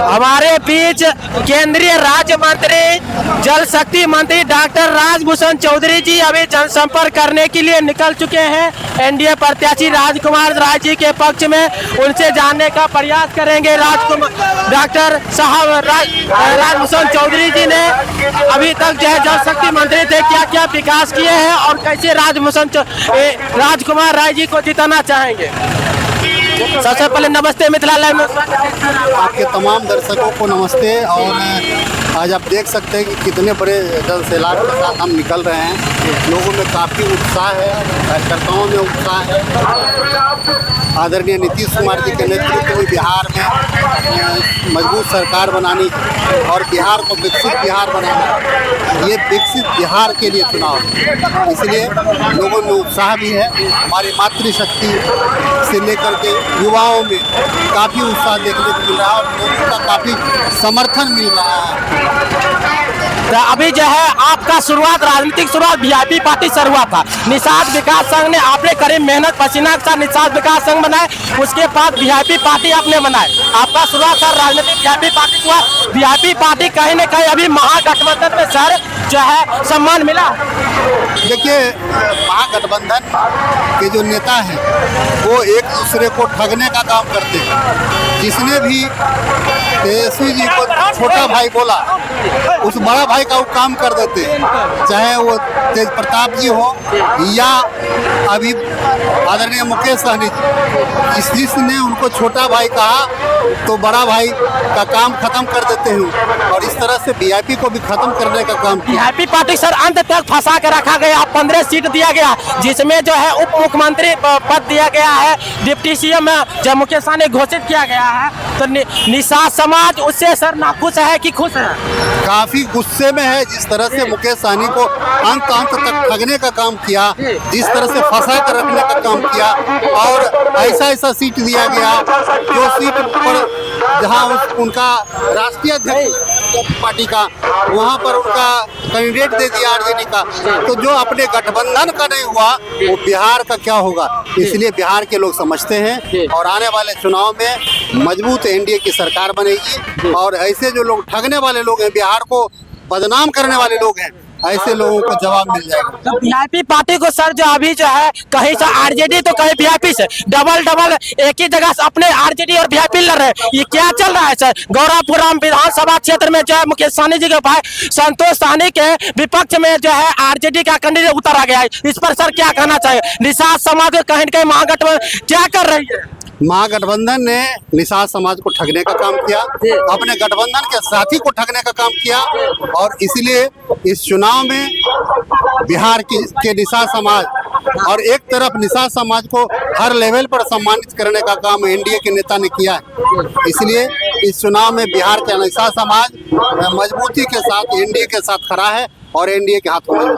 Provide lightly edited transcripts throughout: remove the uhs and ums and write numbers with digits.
हमारे बीच केंद्रीय राज्य मंत्री जल शक्ति मंत्री डॉक्टर राजभूषण चौधरी जी अभी जनसंपर्क करने के लिए निकल चुके हैं। एनडीए प्रत्याशी राजकुमार राय जी के पक्ष में उनसे जानने का प्रयास करेंगे। डॉक्टर साहब राजभूषण चौधरी जी ने अभी तक जो है जल शक्ति मंत्री थे, क्या क्या विकास किए हैं और कैसे राजकुमार राय जी को जिताना चाहेंगे। सबसे पहले नमस्ते मिथिला लाइव में आपके तमाम दर्शकों को नमस्ते। और आज आप देख सकते हैं कि कितने बड़े जन सैलाब के साथ हम निकल रहे हैं। लोगों में काफ़ी उत्साह है, कार्यकर्ताओं में उत्साह है। आदरणीय नीतीश कुमार जी के नेतृत्व में बिहार में मजबूत सरकार बनानी और बिहार को विकसित बिहार बनाना, ये विकसित बिहार के लिए चुनाव है। इसलिए लोगों में उत्साह भी है। हमारी मातृशक्ति से लेकर के युवाओं में काफ़ी उत्साह देखने को मिल रहा है और लोगों का काफ़ी समर्थन मिल रहा है। तो अभी जो है आपका शुरुआत, राजनीतिक शुरुआत वीआईपी पार्टी से हुआ था। निषाद विकास संघ ने आपने करीब मेहनत पसीना के साथ निषाद विकास संघ बनाए, उसके बाद वीआईपी पार्टी आपने बनाए। आपका शुरुआत सर राजनीतिक वीआईपी पार्टी हुआ। वीआईपी पार्टी कहीं न कहीं अभी महागठबंधन में सर जो है सम्मान मिला। देखिए, महागठबंधन के जो नेता हैं वो एक दूसरे को ठगने का काम करते हैं। जिसने भी तेजस्वी जी को छोटा भाई बोला, उस बड़ा भाई का वो काम कर देते हैं। चाहे वो तेज प्रताप जी हो या अभी आदरणीय मुकेश सहनी जी, जिसने उनको छोटा भाई कहा तो बड़ा भाई का काम खत्म कर देते हैं। और इस तरह से वीआईपी को भी खत्म करने का काम किया। वीआईपी पार्टी सर अंत तक फंसा के रखा गया। 15 सीट दिया गया, जिसमें जो है उप मुख्यमंत्री पद दिया गया है, डिप्टी सीएम जब मुकेश सहनी घोषित किया गया है। तो निषाद समाज उससे सर नाखुश है कि खुश है? काफी गुस्से में है। जिस तरह से मुकेश सहनी को अंत तक ठगने का काम किया, जिस तरह से फंसा कर रखने का काम किया और ऐसा सीट दिया गया जो सीट पर जहां उनका राष्ट्रीय अध्यक्ष पार्टी का, वहां पर उनका कैंडिडेट दे दिया आरजेडी का। तो जो अपने गठबंधन का नहीं हुआ वो बिहार का क्या होगा। इसलिए बिहार के लोग समझते हैं और आने वाले चुनाव में मजबूत एनडीए की सरकार बनेगी। और ऐसे जो लोग ठगने वाले लोग हैं, बिहार को बदनाम करने वाले लोग हैं, ऐसे लोगों को जवाब मिल जाएगा। तो वीआईपी पार्टी को सर जो अभी जो है कहीं से आरजेडी तो कहीं वीआईपी से डबल एक ही जगह से अपने आरजेडी और वीआईपी लड़ रहे हैं। ये क्या चल रहा है सर? गौरापुरम विधानसभा क्षेत्र में जो है मुकेश सहनी जी के भाई संतोष सहनी के विपक्ष में जो है आरजेडी का कैंडिडेट उतारा गया है। इस पर सर क्या कहना चाहिए? निषाद समाज कहीं न कहीं महागठबंधन क्या कर रही है? महागठबंधन ने निषाद समाज को ठगने का काम किया, अपने गठबंधन के साथी को ठगने का काम किया। और इसलिए इस चुनाव में बिहार के निषाद समाज और एक तरफ निषाद समाज को हर लेवल पर सम्मानित करने का काम एनडीए के नेता ने किया है। इसलिए इस चुनाव में बिहार का निषाद समाज मजबूती के साथ एनडीए के साथ खड़ा है और एनडीए के हाथों में।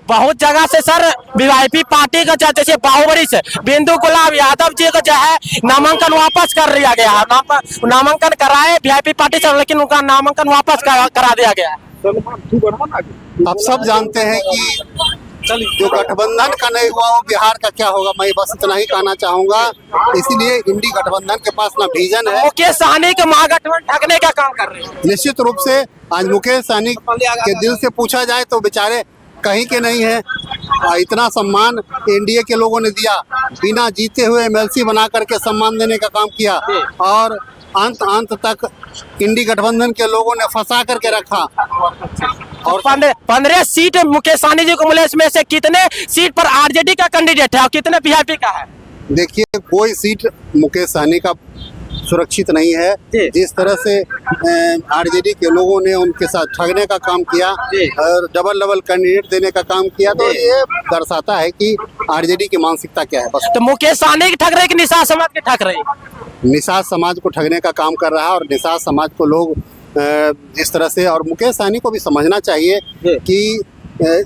बहुत जगह से सर वीआईपी पार्टी का जैसे बाहुबली से बिंदु गुलाब यादव जी को जो है नामांकन वापस कर लिया गया। नामांकन कराए वीआईपी पार्टी से, लेकिन उनका नामांकन वापस करा दिया गया। आप सब जानते हैं कि जो गठबंधन का नहीं हुआ वो बिहार का क्या होगा। मैं बस इतना ही कहना चाहूंगा। इसीलिए इंडी गठबंधन के पास ना विजन है। मुकेश सहनी के महागठबंधन ठगने का काम कर रहे हैं। निश्चित रूप से आज मुकेश सहनी के दिल से पूछा जाए तो बेचारे कहीं के नहीं है। इतना सम्मान एनडीए के लोगों ने दिया, बिना जीते हुए एमएलसी बना करके सम्मान देने का काम किया और अंत तक इंडी गठबंधन के लोगों ने फंसा करके रखा। और 15 सीट मुकेश सहनी जी को मिले, इसमें से कितने सीट पर आरजेडी का कैंडिडेट है और कितने वीआईपी का है? देखिए, कोई सीट मुकेश सहनी का सुरक्षित नहीं है। जिस तरह से आरजेडी के लोगों ने उनके साथ ठगने का काम किया और डबल कैंडिडेट देने का काम किया, तो ये दर्शाता है कि आरजेडी की मानसिकता क्या है। बस तो मुकेश सहनी की ठग रहे कि निषाद समाज की ठग रही? निषाद समाज को ठगने का काम कर रहा है और निषाद समाज को लोग जिस तरह से, और मुकेश सहनी को भी समझना चाहिए कि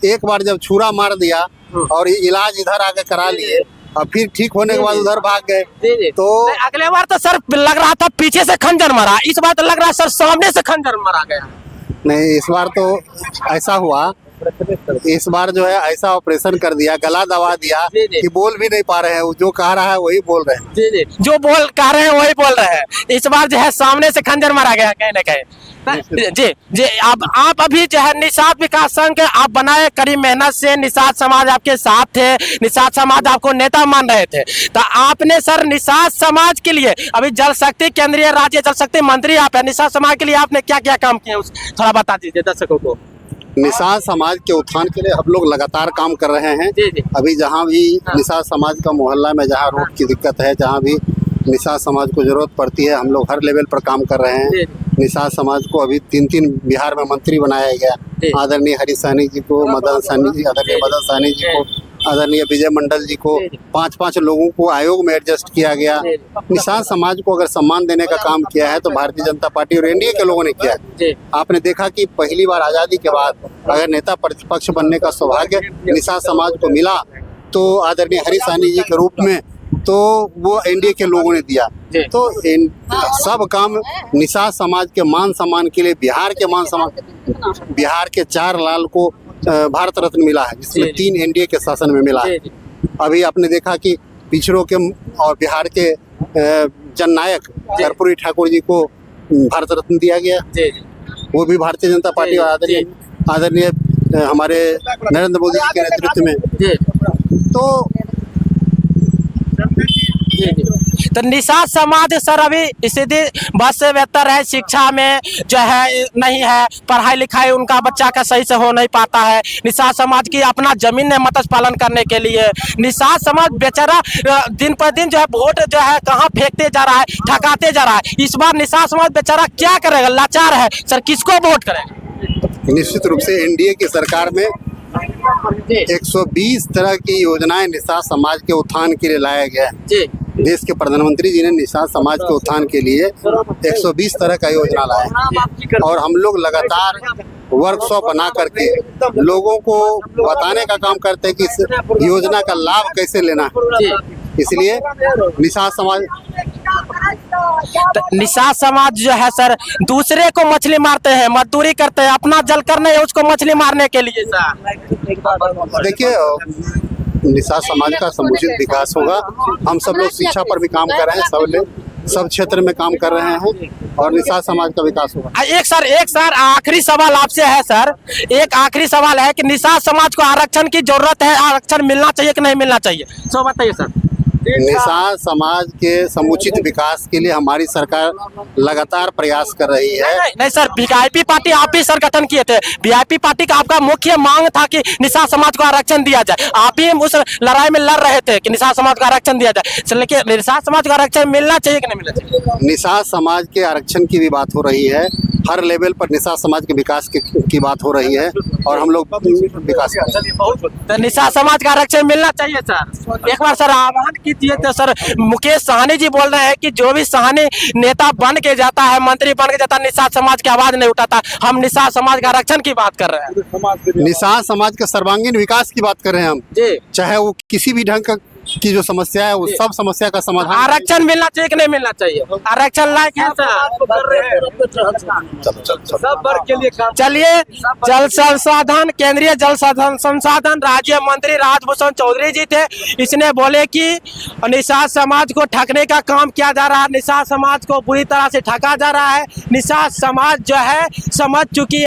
एक बार जब छुरा मार दिया और इलाज इधर आके करा लिए और फिर ठीक होने के बाद उधर भाग गए, तो अगले बार तो सर लग रहा था पीछे से खंजर मारा, इस बार तो लग रहा है सर सामने से खंजर मारा गया। नहीं, इस बार तो ऐसा हुआ इस बार जो है ऐसा ऑपरेशन कर दिया, गला दबा दिया जी, जी। कि बोल भी नहीं पा रहे हैं। वो जो कह रहा है वही बोल रहे हैं। जी जी, जो बोल कह रहे हैं वही बोल रहे हैं। इस बार जो है सामने से खंजर मारा गया कहीं ना कहीं। जी जी, अब आप अभी जो है निषाद विकास संघ के आप बनाए, कड़ी मेहनत से निषाद समाज आपके साथ थे, निषाद समाज आपको नेता मान रहे थे। तो आपने सर निषाद समाज के लिए अभी जल शक्ति केंद्रीय राज्य जल शक्ति मंत्री आप है, निषाद समाज के लिए आपने क्या क्या काम किए थोड़ा बता दीजिए दर्शकों को। निषाद समाज के उत्थान के लिए हम लोग लगातार काम कर रहे हैं। जी जी, अभी जहाँ भी निषाद समाज का मोहल्ला में जहाँ रोड की दिक्कत है, जहाँ भी निषाद समाज को जरूरत पड़ती है, हम लोग हर लेवल पर काम कर रहे हैं। जी। निषाद समाज को अभी 3 बिहार में मंत्री बनाया जी। गया। आदरणीय हरीश सहनी जी को, मदन सहनी जी, आदरणीय मदन सहनी जी को, आदरणीय विजय मंडल जी को, 5-5 लोगों को आयोग में एडजस्ट किया गया। निषाद समाज को अगर सम्मान देने का काम किया है तो भारतीय जनता पार्टी और एनडीए के लोगों ने किया है। आपने देखा कि पहली बार आज़ादी के बाद अगर नेता प्रतिपक्ष बनने का सौभाग्य निषाद समाज को मिला तो आदरणीय हरीश सहनी जी के रूप में तो वो एनडीए के लोगों ने दिया। तो सब काम निषाद समाज के मान सम्मान के लिए बिहार के मान सम्मान, बिहार के 4 लाल को भारत रत्न मिला है, जिसमें 3 एनडीए के शासन में मिला है। अभी आपने देखा कि पिछड़ों के और बिहार के जननायक कर्पूरी ठाकुर जी को भारत रत्न दिया गया, वो भी भारतीय जनता पार्टी और आदरणीय हमारे नरेंद्र मोदी जी के नेतृत्व में। तो निषाद समाज सर अभी स्थिति बस से बेहतर है, शिक्षा में जो है नहीं है, पढ़ाई लिखाई उनका बच्चा का सही से हो नहीं पाता है। निषाद समाज की अपना जमीन है मत्स्य पालन करने के लिए। निषाद समाज बेचारा दिन पर दिन जो है वोट जो है कहाँ फेंकते जा रहा है, ठकाते जा रहा है। इस बार निषाद समाज बेचारा क्या करेगा, लाचार है सर, किसको वोट करेगा? निश्चित रूप से एनडीए की सरकार में 120 तरह की योजनाएं निषाद समाज के उत्थान के लिए लाया गया है। देश के प्रधानमंत्री जी ने निषाद समाज के उत्थान के लिए 120 तरह का योजना लाया और हम लोग लगातार वर्कशॉप बना करके लोगों को बताने का काम करते हैं कि इस योजना का लाभ कैसे लेना है। इसलिए निषाद समाज निषाद समाज जो है सर दूसरे को मछली मारते हैं, मजदूरी करते हैं, अपना जल करने है उसको मछली मारने के लिए सर। देखिए, निषाद समाज का समुचित विकास होगा। हम सब लोग शिक्षा पर भी काम कर रहे हैं, सब क्षेत्र में काम कर रहे हैं और निषाद समाज का विकास होगा। एक सर आखिरी सवाल आपसे है सर, एक आखिरी सवाल है कि निषाद समाज को आरक्षण की जरूरत है, आरक्षण मिलना चाहिए कि नहीं मिलना चाहिए, सो बताइए सर। निषाद समाज के समुचित विकास के लिए हमारी सरकार लगातार प्रयास कर रही है। नहीं सर, वीआईपी पार्टी आप ही सर गठन किए थे, वीआईपी पार्टी का आपका मुख्य मांग था कि निषाद समाज को आरक्षण दिया जाए। आप ही उस लड़ाई में लड़ रहे थे कि निषाद समाज को आरक्षण दिया जाए। लेकिन निषाद समाज को आरक्षण मिलना चाहिए कि नहीं मिलना चाहिए? निषाद समाज के आरक्षण की भी बात हो रही है, हर लेवल पर निषाद समाज के विकास की बात हो रही है और हम लोग विकास कर रहे हैं। तो निषाद समाज का आरक्षण मिलना चाहिए सर। एक बार सर आह्वान कीजिए। तो सर मुकेश साहनी जी बोल रहे हैं कि जो भी साहनी नेता बन के जाता है, मंत्री बन के जाता है, निषाद समाज की आवाज नहीं उठाता। हम निषाद समाज का आरक्षण की बात कर रहे हैं, निषाद समाज के सर्वांगीण विकास की बात कर रहे हैं हम जी। चाहे वो किसी भी ढंग की जो समस्या है, वो सब समस्या का समाधान। आरक्षण मिलना चाहिए कि नहीं मिलना चाहिए? आरक्षण लायक है सब वर्ग के लिए। चलिए, जल संसाधन केंद्रीय जल संसाधन राज्य मंत्री राजभूषण चौधरी जी थे। इसने बोले कि निषाद समाज को ठगने का काम किया जा रहा है, निषाद समाज को बुरी तरह से ठगा जा रहा है। निषाद समाज जो है समझ चुकी है।